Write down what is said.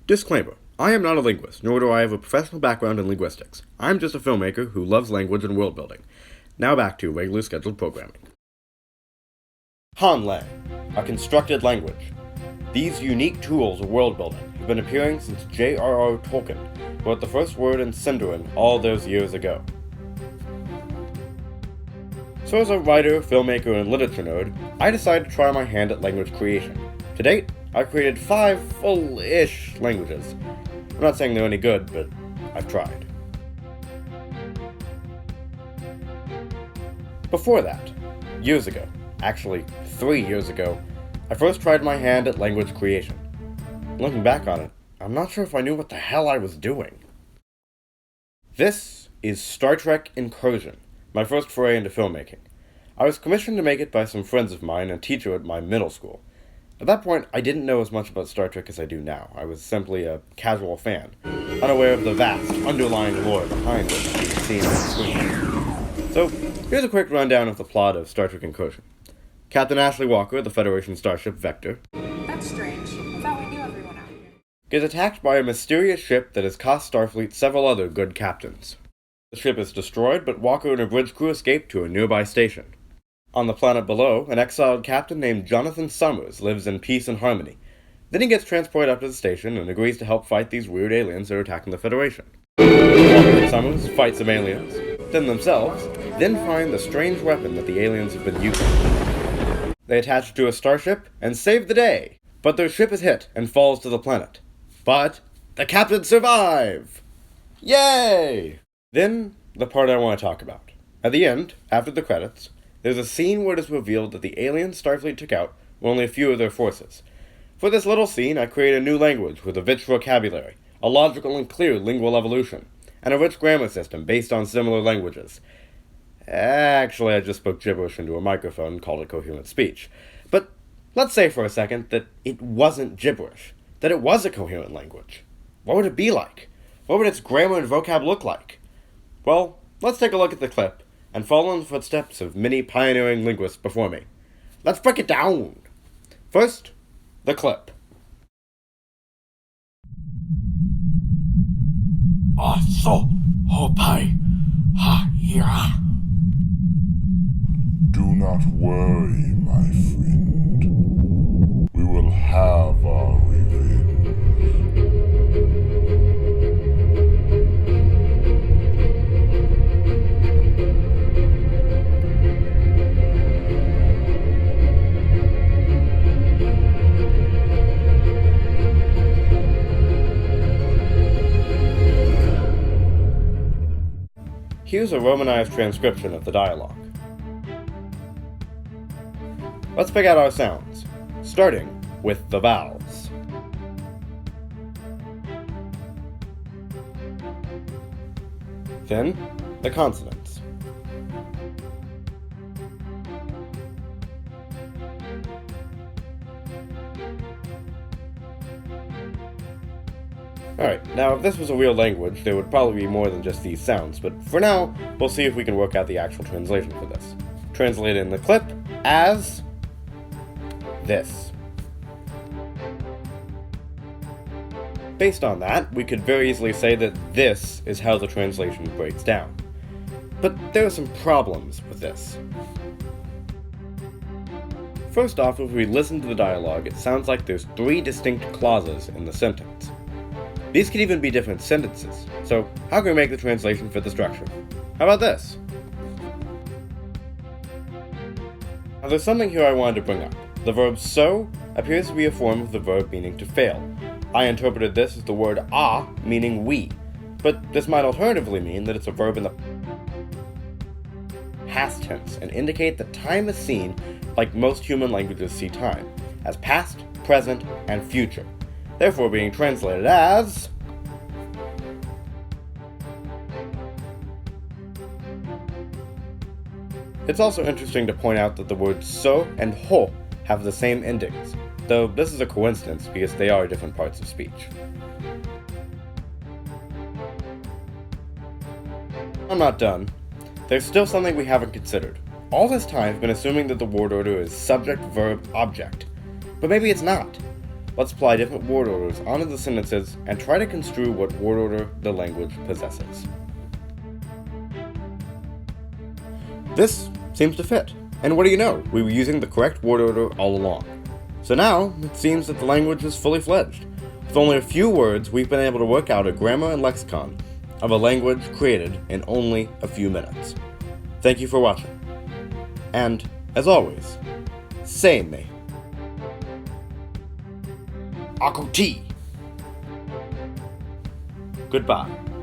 Disclaimer. I am not a linguist, nor do I have a professional background in linguistics. I'm just a filmmaker who loves language and world building. Now back to regularly scheduled programming. Conlang, a constructed language. These unique tools of world building have been appearing since J.R.R. Tolkien wrote the first word in Sindarin all those years ago. So as a writer, filmmaker, and literature nerd, I decided to try my hand at language creation. To date, I've created 5 full-ish languages. I'm not saying they're any good, but I've tried. Before that, years ago, actually 3 years ago, I first tried my hand at language creation. Looking back on it, I'm not sure if I knew what the hell I was doing. This is Star Trek Incursion, my first foray into filmmaking. I was commissioned to make it by some friends of mine and a teacher at my middle school. At that point, I didn't know as much about Star Trek as I do now. I was simply a casual fan, unaware of the vast, underlying lore behind what being seen on screen. So, here's a quick rundown of the plot of Star Trek Incursion. Captain Ashley Walker, the Federation starship Vector, That's strange. I thought we knew everyone out here. gets attacked by a mysterious ship that has cost Starfleet several other good captains. The ship is destroyed, but Walker and her bridge crew escape to a nearby station. On the planet below, an exiled captain named Jonathan Summers lives in peace and harmony. Then he gets transported up to the station and agrees to help fight these weird aliens that are attacking the Federation. Walker and Summers fight some aliens, then find the strange weapon that the aliens have been using. They attach it to a starship and save the day, but their ship is hit and falls to the planet. But the captains survive! Yay! Then, the part I want to talk about. At the end, after the credits, there's a scene where it is revealed that the aliens Starfleet took out were only a few of their forces. For this little scene, I created a new language with a rich vocabulary, a logical and clear lingual evolution, and a rich grammar system based on similar languages. Actually, I just spoke gibberish into a microphone and called it coherent speech. But let's say for a second that it wasn't gibberish, that it was a coherent language. What would it be like? What would its grammar and vocab look like? Well, let's take a look at the clip and follow in the footsteps of many pioneering linguists before me. Let's break it down! First, the clip. So hopai ha ira. Do not worry, my friend. We will have our revenge. Here's a Romanized transcription of the dialogue. Let's pick out our sounds, starting with the vowels. Then, the consonants. Alright, now if this was a real language, there would probably be more than just these sounds, but for now, we'll see if we can work out the actual translation for this. Translate in the clip as this. Based on that, we could very easily say that this is how the translation breaks down. But there are some problems with this. First off, if we listen to the dialogue, it sounds like there's 3 distinct clauses in the sentence. These could even be different sentences, so how can we make the translation fit the structure? How about this? Now there's something here I wanted to bring up. The verb so appears to be a form of the verb meaning to fail. I interpreted this as the word ah meaning we, but this might alternatively mean that it's a verb in the past tense and indicate that time is seen like most human languages see time, as past, present, and future, therefore being translated as It's also interesting to point out that the words so and ho have the same endings, though this is a coincidence because they are different parts of speech. I'm not done. There's still something we haven't considered. All this time I've been assuming that the word order is subject, verb, object. But maybe it's not. let's apply different word orders onto the sentences and try to construe what word order the language possesses. This seems to fit, and what do you know, we were using the correct word order all along. So now, it seems that the language is fully fledged. With only a few words, we've been able to work out a grammar and lexicon of a language created in only a few minutes. Thank you for watching. And, as always, say me. Akuti. Goodbye.